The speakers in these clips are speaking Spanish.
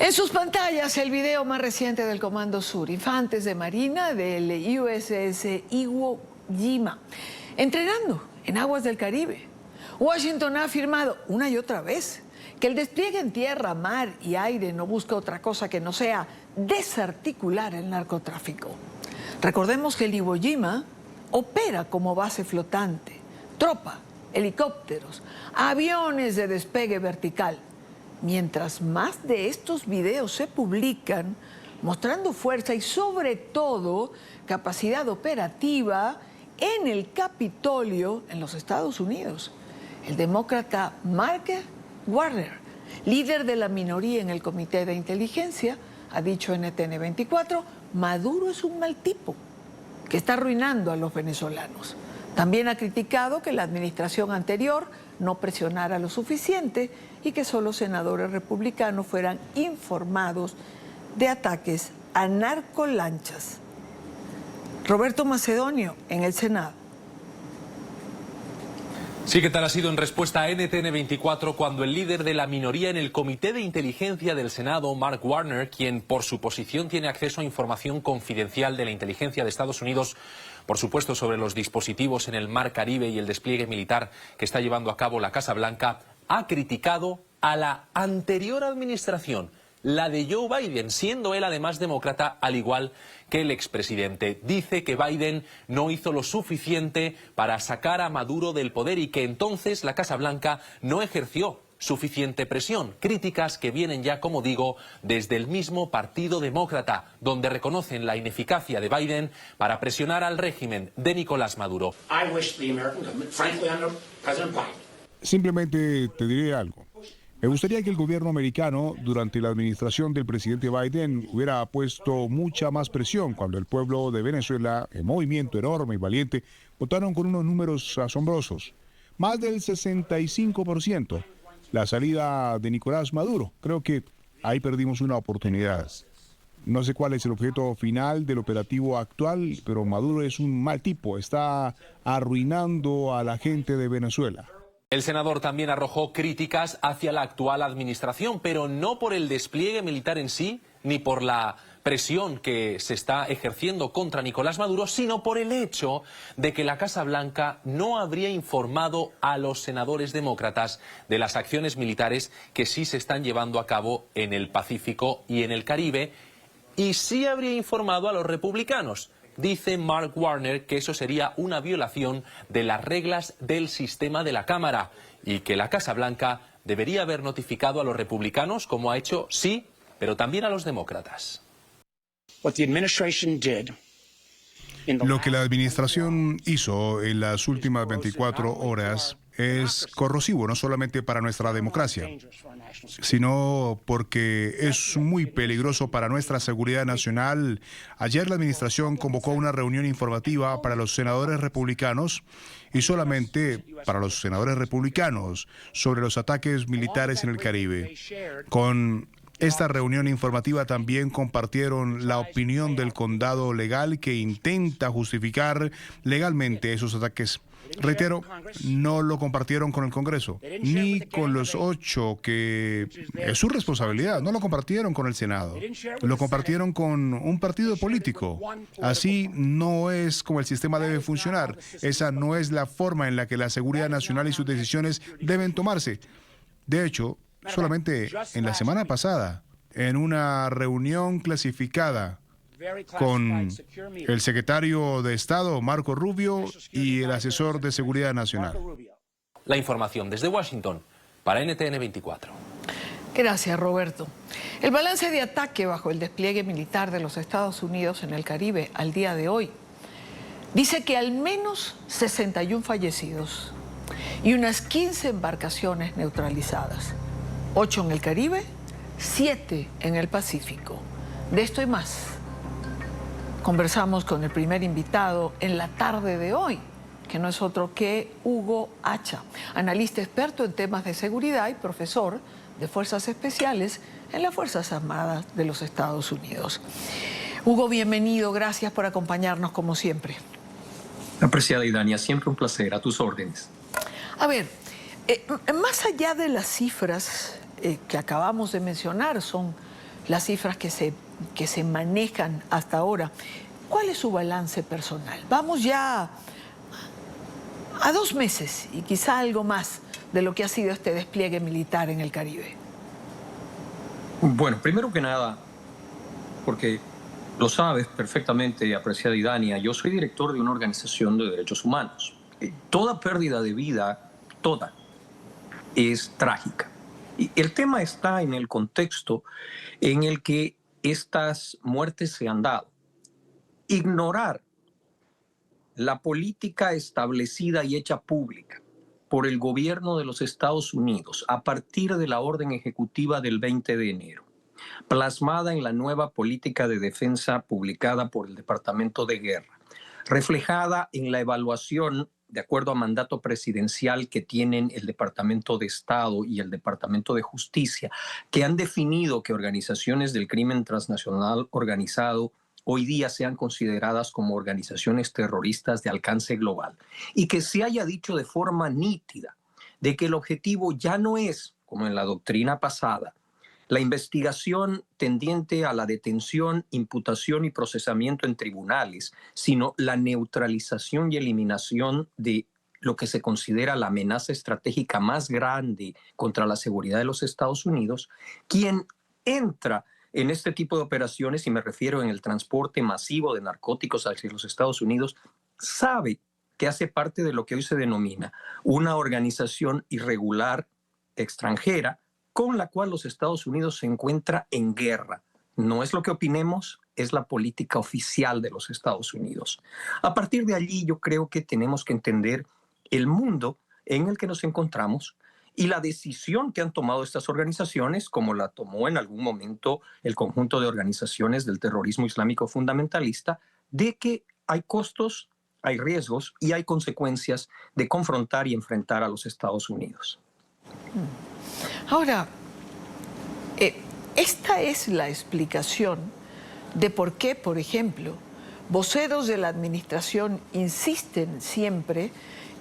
En sus pantallas, el video más reciente del Comando Sur, infantes de Marina del USS Iwo Jima, entrenando en aguas del Caribe. Washington ha afirmado una y otra vez que el despliegue en tierra, mar y aire no busca otra cosa que no sea desarticular el narcotráfico. Recordemos que el Iwo Jima opera como base flotante, tropa, helicópteros, aviones de despegue vertical. Mientras más de estos videos se publican, mostrando fuerza y sobre todo capacidad operativa en el Capitolio en los Estados Unidos, el demócrata Mark Warner, líder de la minoría en el Comité de Inteligencia, ha dicho en NTN 24, Maduro es un mal tipo que está arruinando a los venezolanos. También ha criticado que la administración anterior no presionara lo suficiente y que solo senadores republicanos fueran informados de ataques a narcolanchas. Roberto Macedonio, en el Senado. Sí, ¿qué tal ha sido en respuesta a NTN 24 cuando el líder de la minoría en el Comité de Inteligencia del Senado, Mark Warner, quien por su posición tiene acceso a información confidencial de la inteligencia de Estados Unidos, por supuesto sobre los dispositivos en el Mar Caribe y el despliegue militar que está llevando a cabo la Casa Blanca, ha criticado a la anterior administración, la de Joe Biden, siendo él además demócrata, al igual que el expresidente. Dice que Biden no hizo lo suficiente para sacar a Maduro del poder y que entonces la Casa Blanca no ejerció suficiente presión. Críticas que vienen ya, como digo, desde el mismo Partido Demócrata, donde reconocen la ineficacia de Biden para presionar al régimen de Nicolás Maduro. Simplemente te diré algo. Me gustaría que el gobierno americano, durante la administración del presidente Biden, hubiera puesto mucha más presión cuando el pueblo de Venezuela, en movimiento enorme y valiente, votaron con unos números asombrosos. Más del 65%. La salida de Nicolás Maduro. Creo que ahí perdimos una oportunidad. No sé cuál es el objeto final del operativo actual, pero Maduro es un mal tipo. Está arruinando a la gente de Venezuela. El senador también arrojó críticas hacia la actual administración, pero no por el despliegue militar en sí, ni por la presión que se está ejerciendo contra Nicolás Maduro, sino por el hecho de que la Casa Blanca no habría informado a los senadores demócratas de las acciones militares que sí se están llevando a cabo en el Pacífico y en el Caribe, y sí habría informado a los republicanos. Dice Mark Warner que eso sería una violación de las reglas del sistema de la Cámara y que la Casa Blanca debería haber notificado a los republicanos, como ha hecho, sí, pero también a los demócratas. Lo que la administración hizo en las últimas 24 horas es corrosivo, no solamente para nuestra democracia, sino porque es muy peligroso para nuestra seguridad nacional. Ayer la administración convocó una reunión informativa para los senadores republicanos y solamente para los senadores republicanos sobre los ataques militares en el Caribe. Con esta reunión informativa también compartieron la opinión del condado legal que intenta justificar legalmente esos ataques. Reitero, no lo compartieron con el Congreso, ni con los 8, que es su responsabilidad. No lo compartieron con el Senado, lo compartieron con un partido político. Así no es como el sistema debe funcionar. Esa no es la forma en la que la seguridad nacional y sus decisiones deben tomarse. De hecho, solamente en la semana pasada, en una reunión clasificada con el secretario de Estado, Marco Rubio, y el asesor de Seguridad Nacional. La información desde Washington para NTN 24. Gracias, Roberto. El balance de ataque bajo el despliegue militar de los Estados Unidos en el Caribe al día de hoy dice que al menos 61 fallecidos y unas 15 embarcaciones neutralizadas. 8 en el Caribe, 7 en el Pacífico. De esto y más conversamos con el primer invitado en la tarde de hoy, que no es otro que Hugo Hacha, analista experto en temas de seguridad y profesor de Fuerzas Especiales en las Fuerzas Armadas de los Estados Unidos. Hugo, bienvenido, gracias por acompañarnos como siempre. Apreciada Idania, siempre un placer, a tus órdenes. A ver, más allá de las cifras que acabamos de mencionar, son las cifras que se manejan hasta ahora. ¿Cuál es su balance personal? Vamos ya a 2 meses y quizá algo más de lo que ha sido este despliegue militar en el Caribe. Bueno, primero que nada, porque lo sabes perfectamente, apreciada Idania, yo soy director de una organización de derechos humanos. Toda pérdida de vida, toda, es trágica. Y el tema está en el contexto en el que estas muertes se han dado. Ignorar la política establecida y hecha pública por el gobierno de los Estados Unidos a partir de la orden ejecutiva del 20 de enero, plasmada en la nueva política de defensa publicada por el Departamento de Guerra, reflejada en la evaluación de acuerdo a mandato presidencial que tienen el Departamento de Estado y el Departamento de Justicia, que han definido que organizaciones del crimen transnacional organizado hoy día sean consideradas como organizaciones terroristas de alcance global, y que se haya dicho de forma nítida de que el objetivo ya no es, como en la doctrina pasada, la investigación tendiente a la detención, imputación y procesamiento en tribunales, sino la neutralización y eliminación de lo que se considera la amenaza estratégica más grande contra la seguridad de los Estados Unidos. Quien entra en este tipo de operaciones, y me refiero en el transporte masivo de narcóticos hacia los Estados Unidos, sabe que hace parte de lo que hoy se denomina una organización irregular extranjera con la cual los Estados Unidos se encuentra en guerra. No es lo que opinemos, es la política oficial de los Estados Unidos. A partir de allí, yo creo que tenemos que entender el mundo en el que nos encontramos y la decisión que han tomado estas organizaciones, como la tomó en algún momento el conjunto de organizaciones del terrorismo islámico fundamentalista, de que hay costos, hay riesgos y hay consecuencias de confrontar y enfrentar a los Estados Unidos. Ahora, esta es la explicación de por qué, por ejemplo, voceros de la administración insisten siempre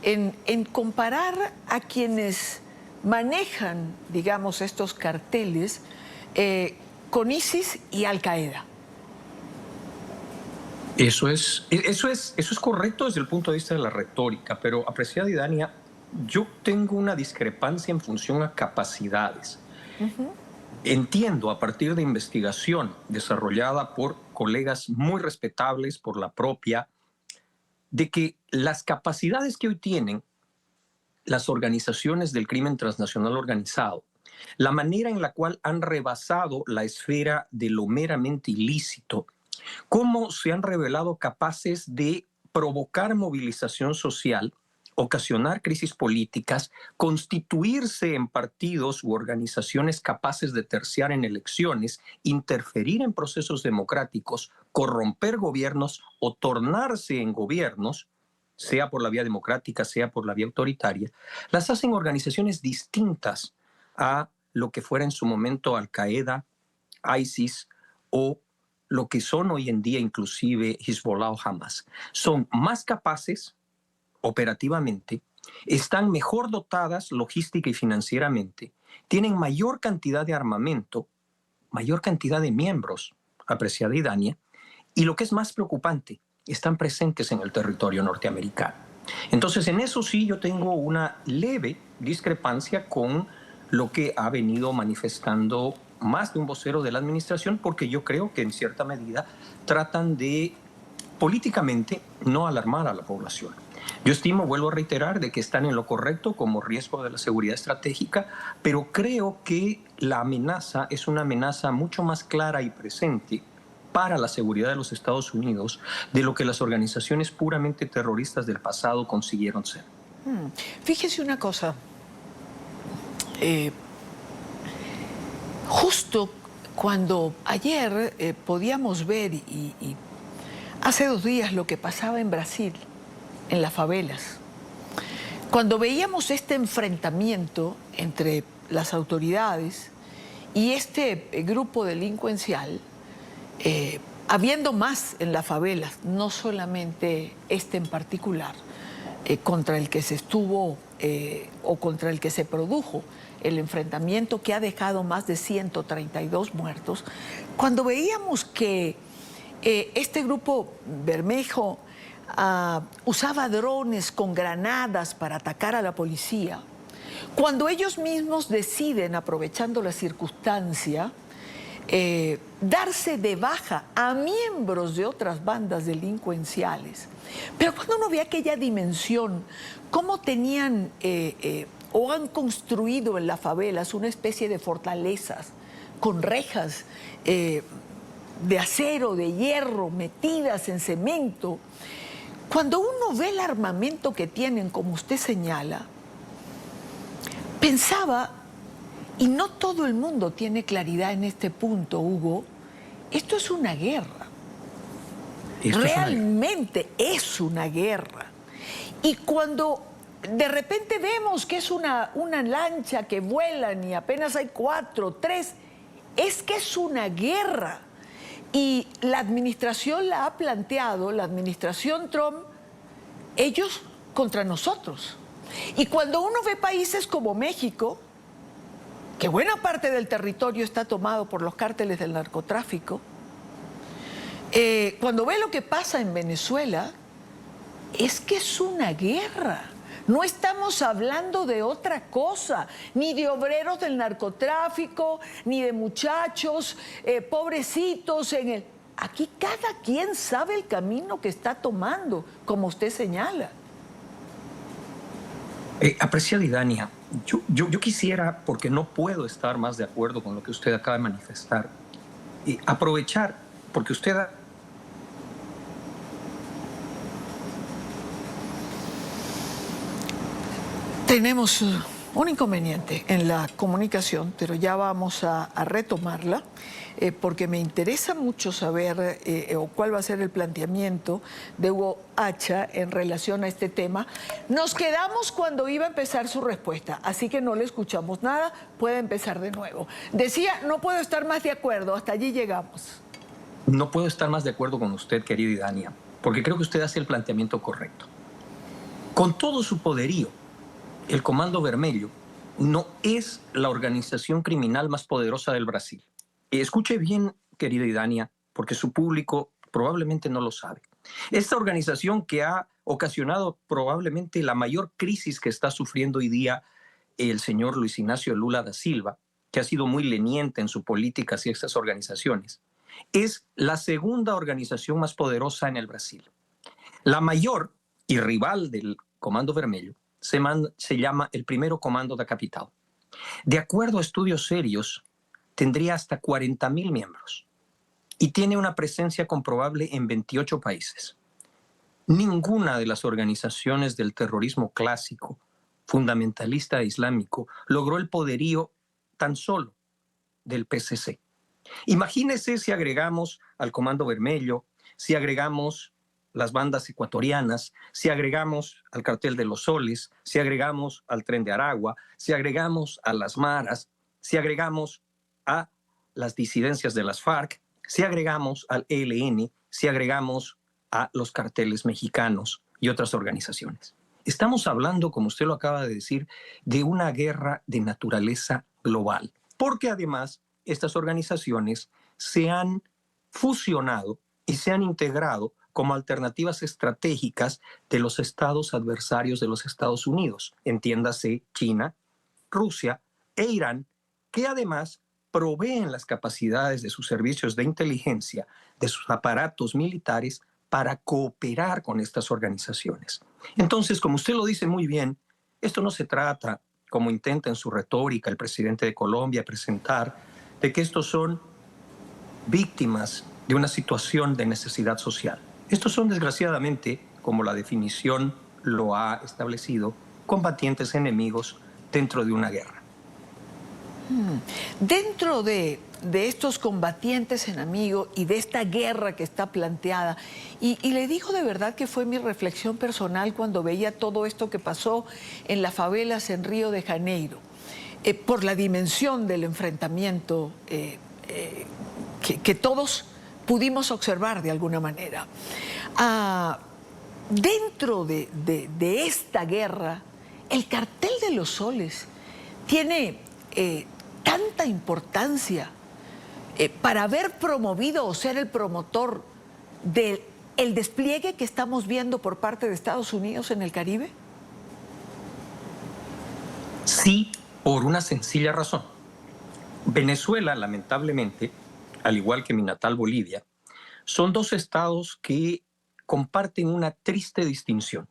en comparar a quienes manejan, digamos, estos carteles con ISIS y Al-Qaeda. Eso es correcto desde el punto de vista de la retórica, pero, apreciada Idania, yo tengo una discrepancia en función a capacidades. Entiendo, a partir de investigación desarrollada por colegas muy respetables, por la propia, de que las capacidades que hoy tienen las organizaciones del crimen transnacional organizado, la manera en la cual han rebasado la esfera de lo meramente ilícito, cómo se han revelado capaces de provocar movilización social, ocasionar crisis políticas, constituirse en partidos u organizaciones capaces de terciar en elecciones, interferir en procesos democráticos, corromper gobiernos o tornarse en gobiernos, sea por la vía democrática, sea por la vía autoritaria, las hacen organizaciones distintas a lo que fuera en su momento Al-Qaeda, ISIS o lo que son hoy en día inclusive Hezbollah o Hamas. Son más capaces operativamente, están mejor dotadas logística y financieramente, tienen mayor cantidad de armamento, mayor cantidad de miembros, apreciada Idania, y lo que es más preocupante, están presentes en el territorio norteamericano. Entonces, en eso sí yo tengo una leve discrepancia con lo que ha venido manifestando más de un vocero de la administración, porque yo creo que en cierta medida tratan de políticamente no alarmar a la población. Yo estimo, vuelvo a reiterar, de que están en lo correcto como riesgo de la seguridad estratégica, pero creo que la amenaza es una amenaza mucho más clara y presente para la seguridad de los Estados Unidos de lo que las organizaciones puramente terroristas del pasado consiguieron ser. Fíjese una cosa, justo cuando ayer podíamos ver y hace 2 días lo que pasaba en Brasil, en las favelas, cuando veíamos este enfrentamiento entre las autoridades y este grupo delincuencial, habiendo más en las favelas, no solamente este en particular, contra el que se estuvo o contra el que se produjo el enfrentamiento que ha dejado más de 132 muertos, cuando veíamos que este grupo Bermejo usaba drones con granadas para atacar a la policía, cuando ellos mismos deciden, aprovechando la circunstancia, darse de baja a miembros de otras bandas delincuenciales. Pero cuando uno ve aquella dimensión, cómo tenían o han construido en las favelas una especie de fortalezas con rejas de acero, de hierro, metidas en cemento. Cuando uno ve el armamento que tienen, como usted señala, pensaba, y no todo el mundo tiene claridad en este punto, Hugo, esto es una guerra. Realmente es una guerra. Y cuando de repente vemos que es una lancha que vuelan y apenas hay 4, 3, es que es una guerra. Y la administración la ha planteado, la administración Trump, ellos contra nosotros. Y cuando uno ve países como México, que buena parte del territorio está tomado por los cárteles del narcotráfico, cuando ve lo que pasa en Venezuela, es que es una guerra. No estamos hablando de otra cosa, ni de obreros del narcotráfico, ni de muchachos pobrecitos en el... Aquí cada quien sabe el camino que está tomando, como usted señala. Apreciada Idania, yo quisiera, porque no puedo estar más de acuerdo con lo que usted acaba de manifestar, aprovechar, porque usted Tenemos un inconveniente en la comunicación, pero ya vamos a retomarla, porque me interesa mucho saber cuál va a ser el planteamiento de Hugo Hacha en relación a este tema. Nos quedamos cuando iba a empezar su respuesta, así que no le escuchamos nada, puede empezar de nuevo. Decía, no puedo estar más de acuerdo, hasta allí llegamos. No puedo estar más de acuerdo con usted, querida Idania, porque creo que usted hace el planteamiento correcto. Con todo su poderío, el Comando Vermelho no es la organización criminal más poderosa del Brasil. Escuche bien, querida Idania, porque su público probablemente no lo sabe. Esta organización que ha ocasionado probablemente la mayor crisis que está sufriendo hoy día el señor Luis Ignacio Lula da Silva, que ha sido muy leniente en su política hacia estas organizaciones, es la segunda organización más poderosa en el Brasil. La mayor y rival del Comando Vermelho se llama el Primero Comando da Capital. De acuerdo a estudios serios, tendría hasta 40.000 miembros y tiene una presencia comprobable en 28 países. Ninguna de las organizaciones del terrorismo clásico, fundamentalista e islámico, logró el poderío tan solo del PCC. Imagínese si agregamos al Comando Vermelho, si agregamos las bandas ecuatorianas, si agregamos al Cartel de los Soles, si agregamos al Tren de Aragua, si agregamos a las Maras, si agregamos a las disidencias de las FARC, si agregamos al ELN, si agregamos a los carteles mexicanos y otras organizaciones. Estamos hablando, como usted lo acaba de decir, de una guerra de naturaleza global, porque además estas organizaciones se han fusionado y se han integrado como alternativas estratégicas de los estados adversarios de los Estados Unidos, entiéndase China, Rusia e Irán, que además proveen las capacidades de sus servicios de inteligencia, de sus aparatos militares, para cooperar con estas organizaciones. Entonces, como usted lo dice muy bien, esto no se trata, como intenta en su retórica el presidente de Colombia presentar, de que estos son víctimas de una situación de necesidad social. Estos son, desgraciadamente, como la definición lo ha establecido, combatientes enemigos dentro de una guerra. Dentro de estos combatientes enemigos y de esta guerra que está planteada, y le digo de verdad que fue mi reflexión personal cuando veía todo esto que pasó en las favelas en Río de Janeiro, por la dimensión del enfrentamiento que todos pudimos observar de alguna manera. Dentro de esta guerra, el Cartel de los Soles tiene tanta importancia para haber promovido o ser el promotor del despliegue que estamos viendo por parte de Estados Unidos en el Caribe? Sí, por una sencilla razón. Venezuela, lamentablemente, al igual que mi natal Bolivia, son dos estados que comparten una triste distinción.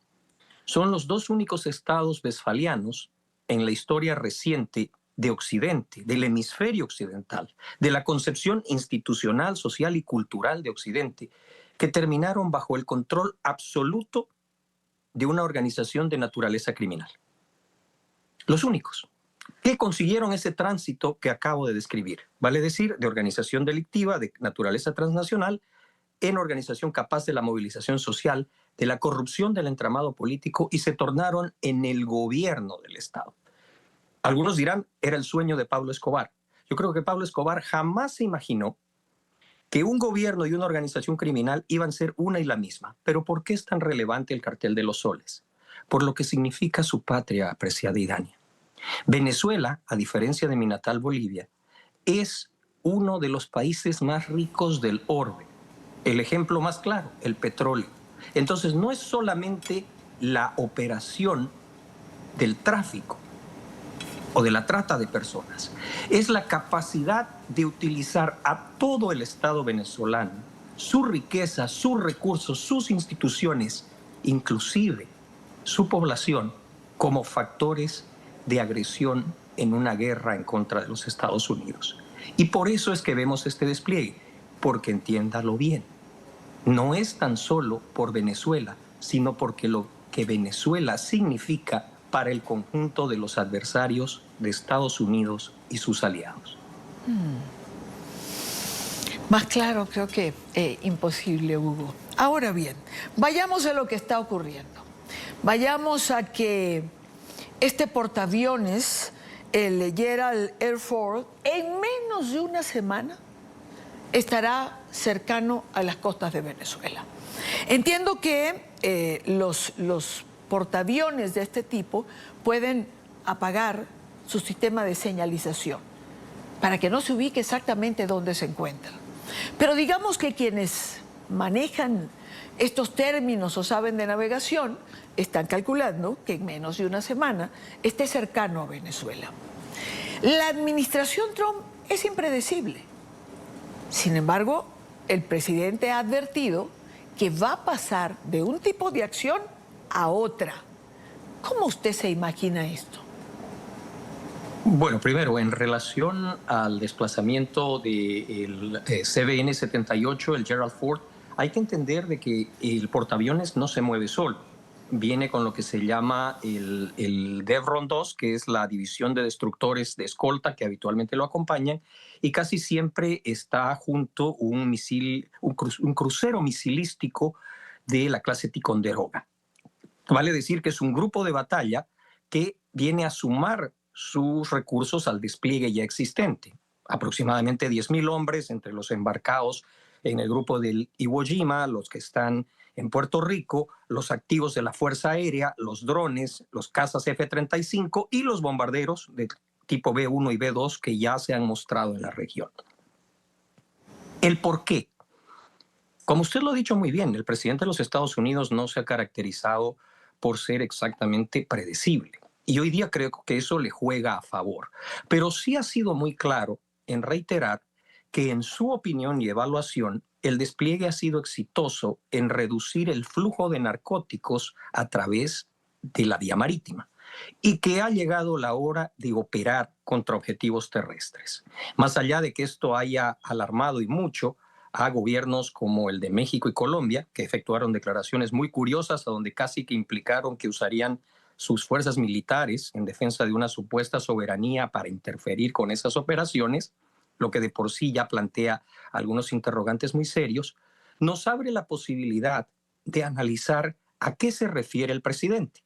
Son los dos únicos estados westfalianos en la historia reciente de Occidente, del hemisferio occidental, de la concepción institucional, social y cultural de Occidente, que terminaron bajo el control absoluto de una organización de naturaleza criminal. Los únicos que consiguieron ese tránsito que acabo de describir, vale decir, de organización delictiva de naturaleza transnacional en organización capaz de la movilización social, de la corrupción del entramado político, y se tornaron en el gobierno del Estado. Algunos dirán, era el sueño de Pablo Escobar. Yo creo que Pablo Escobar jamás se imaginó que un gobierno y una organización criminal iban a ser una y la misma. Pero ¿por qué es tan relevante el Cartel de los Soles? Por lo que significa su patria, apreciada Idania. Venezuela, a diferencia de mi natal Bolivia, es uno de los países más ricos del orbe. El ejemplo más claro, el petróleo. Entonces, no es solamente la operación del tráfico o de la trata de personas, es la capacidad de utilizar a todo el Estado venezolano, su riqueza, sus recursos, sus instituciones, inclusive su población, como factores de agresión en una guerra en contra de los Estados Unidos. Y por eso es que vemos este despliegue, porque entiéndalo bien, no es tan solo por Venezuela, sino porque lo que Venezuela significa para el conjunto de los adversarios de Estados Unidos y sus aliados. Más claro creo que imposible, Hugo. Ahora bien, vayamos a lo que está ocurriendo. Vayamos a que este portaaviones, el Gerald R. Ford, en menos de una semana estará cercano a las costas de Venezuela. Entiendo que los portaaviones de este tipo pueden apagar su sistema de señalización para que no se ubique exactamente dónde se encuentran. Pero digamos que quienes manejan estos términos o saben de navegación están calculando que en menos de una semana esté cercano a Venezuela. La administración Trump es impredecible. Sin embargo, el presidente ha advertido que va a pasar de un tipo de acción a otra. ¿Cómo usted se imagina esto? Bueno, primero, en relación al desplazamiento del CVN-78, el Gerald Ford, hay que entender de que el portaaviones no se mueve solo. Viene con lo que se llama el Devron 2, que es la división de destructores de escolta que habitualmente lo acompañan, y casi siempre está junto un crucero misilístico de la clase Ticonderoga. Vale decir que es un grupo de batalla que viene a sumar sus recursos al despliegue ya existente. Aproximadamente 10.000 hombres entre los embarcados en el grupo del Iwo Jima, los que están en Puerto Rico, los activos de la Fuerza Aérea, los drones, los cazas F-35 y los bombarderos de tipo B-1 y B-2 que ya se han mostrado en la región. ¿El por qué? Como usted lo ha dicho muy bien, el presidente de los Estados Unidos no se ha caracterizado por ser exactamente predecible. Y hoy día creo que eso le juega a favor. Pero sí ha sido muy claro en reiterar que en su opinión y evaluación, el despliegue ha sido exitoso en reducir el flujo de narcóticos a través de la vía marítima y que ha llegado la hora de operar contra objetivos terrestres. Más allá de que esto haya alarmado y mucho a gobiernos como el de México y Colombia, que efectuaron declaraciones muy curiosas a donde casi que implicaron que usarían sus fuerzas militares en defensa de una supuesta soberanía para interferir con esas operaciones, lo que de por sí ya plantea algunos interrogantes muy serios, nos abre la posibilidad de analizar a qué se refiere el presidente.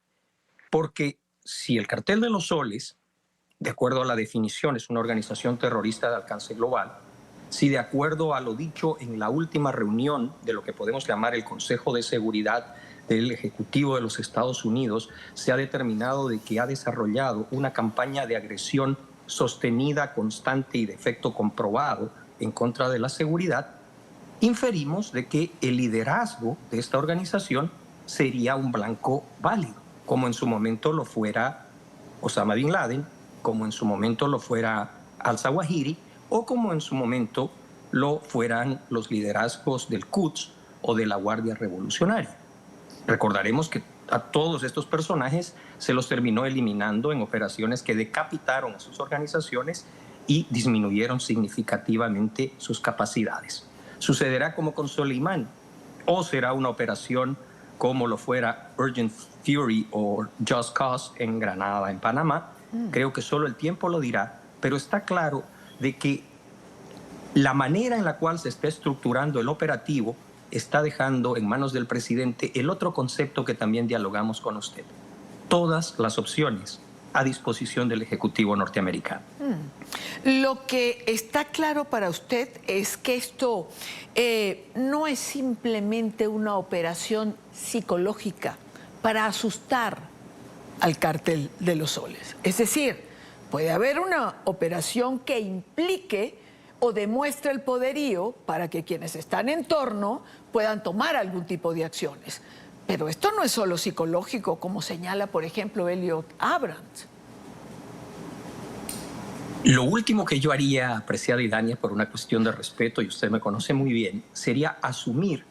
Porque si el Cartel de los Soles, de acuerdo a la definición, es una organización terrorista de alcance global, si de acuerdo a lo dicho en la última reunión de lo que podemos llamar el Consejo de Seguridad del Ejecutivo de los Estados Unidos, se ha determinado de que ha desarrollado una campaña de agresión sostenida, constante y de efecto comprobado en contra de la seguridad, inferimos de que el liderazgo de esta organización sería un blanco válido, como en su momento lo fuera Osama Bin Laden, como en su momento lo fuera al-Zawahiri, o como en su momento lo fueran los liderazgos del Quds o de la Guardia Revolucionaria. Recordaremos que a todos estos personajes se los terminó eliminando en operaciones que decapitaron a sus organizaciones y disminuyeron significativamente sus capacidades. ¿Sucederá como con Soleimán o será una operación como lo fuera Urgent Fury o Just Cause en Granada, en Panamá? Creo que solo el tiempo lo dirá, pero está claro de que la manera en la cual se está estructurando el operativo está dejando en manos del presidente el otro concepto que también dialogamos con usted: todas las opciones a disposición del Ejecutivo norteamericano. Lo que está claro para usted es que esto no es simplemente una operación psicológica para asustar al Cártel de los Soles. Es decir, puede haber una operación que implique o demuestre el poderío para que quienes están en torno puedan tomar algún tipo de acciones. Pero esto no es solo psicológico, como señala, por ejemplo, Elliot Abrams. Lo último que yo haría, apreciada Idania, por una cuestión de respeto, y usted me conoce muy bien, sería asumir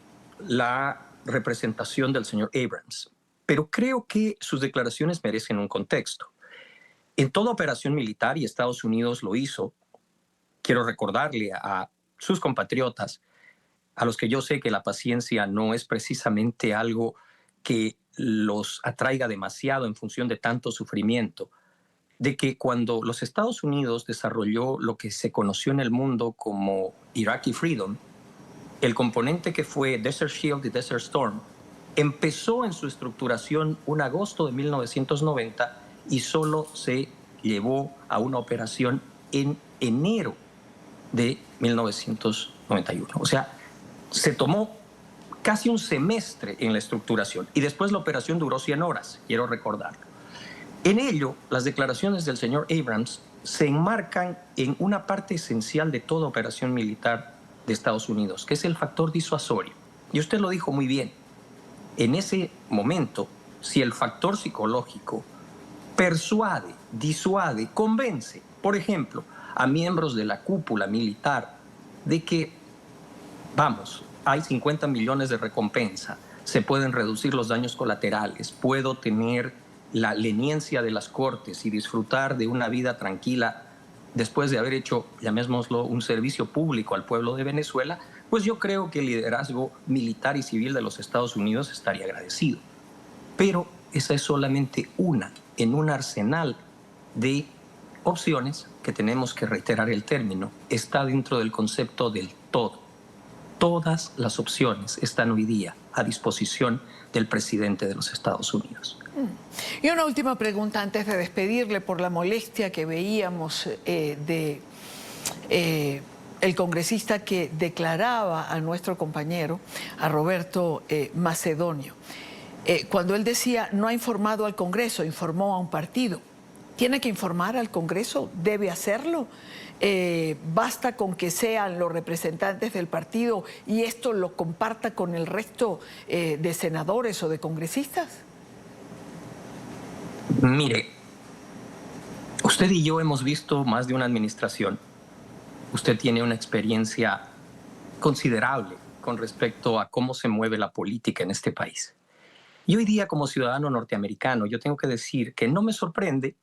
la representación del señor Abrams. Pero creo que sus declaraciones merecen un contexto. En toda operación militar, y Estados Unidos lo hizo, quiero recordarle a sus compatriotas, a los que yo sé que la paciencia no es precisamente algo que los atraiga demasiado en función de tanto sufrimiento, de que cuando los Estados Unidos desarrolló lo que se conoció en el mundo como Iraqi Freedom, el componente que fue Desert Shield y Desert Storm empezó en su estructuración un agosto de 1990 y solo se llevó a una operación en enero de 1991. O sea, se tomó casi un semestre en la estructuración y después la operación duró 100 horas, quiero recordarlo. En ello, las declaraciones del señor Abrams se enmarcan en una parte esencial de toda operación militar de Estados Unidos, que es el factor disuasorio. Y usted lo dijo muy bien. En ese momento, si el factor psicológico persuade, disuade, convence, por ejemplo, a miembros de la cúpula militar de que, vamos, hay 50 millones de recompensa, se pueden reducir los daños colaterales, puedo tener la leniencia de las cortes y disfrutar de una vida tranquila después de haber hecho, llamémoslo, un servicio público al pueblo de Venezuela, pues yo creo que el liderazgo militar y civil de los Estados Unidos estaría agradecido. Pero esa es solamente una en un arsenal de opciones que tenemos que reiterar el término, está dentro del concepto del todo. Todas las opciones están hoy día a disposición del presidente de los Estados Unidos. Y una última pregunta antes de despedirle por la molestia que veíamos de el congresista que declaraba a nuestro compañero, a Roberto Macedonio, cuando él decía no ha informado al Congreso, informó a un partido. ¿Tiene que informar al Congreso? ¿Debe hacerlo? ¿Basta con que sean los representantes del partido y esto lo comparta con el resto de senadores o de congresistas? Mire, usted y yo hemos visto más de una administración. Usted tiene una experiencia considerable con respecto a cómo se mueve la política en este país. Y hoy día, como ciudadano norteamericano, yo tengo que decir que no me sorprende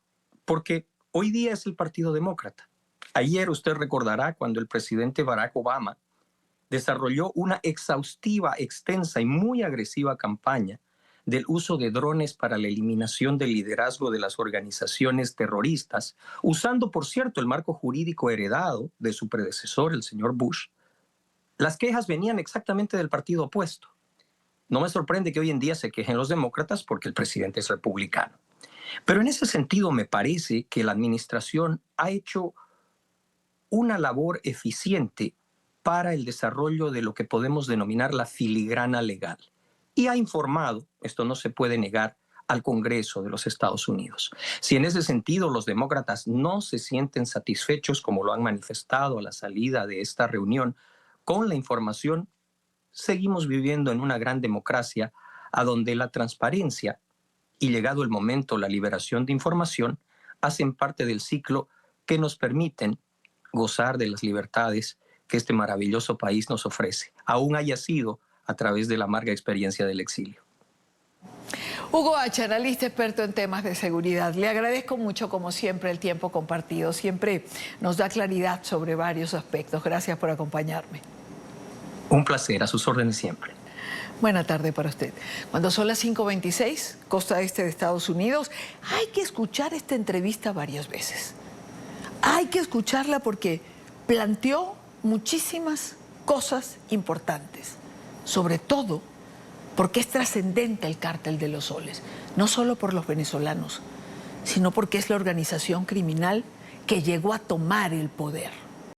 porque hoy día es el Partido Demócrata. Ayer usted recordará cuando el presidente Barack Obama desarrolló una exhaustiva, extensa y muy agresiva campaña del uso de drones para la eliminación del liderazgo de las organizaciones terroristas, usando, por cierto, el marco jurídico heredado de su predecesor, el señor Bush. Las quejas venían exactamente del partido opuesto. No me sorprende que hoy en día se quejen los demócratas porque el presidente es republicano. Pero en ese sentido me parece que la administración ha hecho una labor eficiente para el desarrollo de lo que podemos denominar la filigrana legal. Y ha informado, esto no se puede negar, al Congreso de los Estados Unidos. Si en ese sentido los demócratas no se sienten satisfechos, como lo han manifestado a la salida de esta reunión, con la información, seguimos viviendo en una gran democracia a donde la transparencia y, llegado el momento, la liberación de información hacen parte del ciclo que nos permiten gozar de las libertades que este maravilloso país nos ofrece, aún haya sido a través de la amarga experiencia del exilio. Hugo H., analista experto en temas de seguridad. Le agradezco mucho, como siempre, el tiempo compartido. Siempre nos da claridad sobre varios aspectos. Gracias por acompañarme. Un placer, a sus órdenes siempre. Buena tarde para usted. Cuando son las 5:26, costa este de Estados Unidos, hay que escuchar esta entrevista varias veces. Hay que escucharla porque planteó muchísimas cosas importantes. Sobre todo porque es trascendente el cártel de los soles, no solo por los venezolanos, sino porque es la organización criminal que llegó a tomar el poder.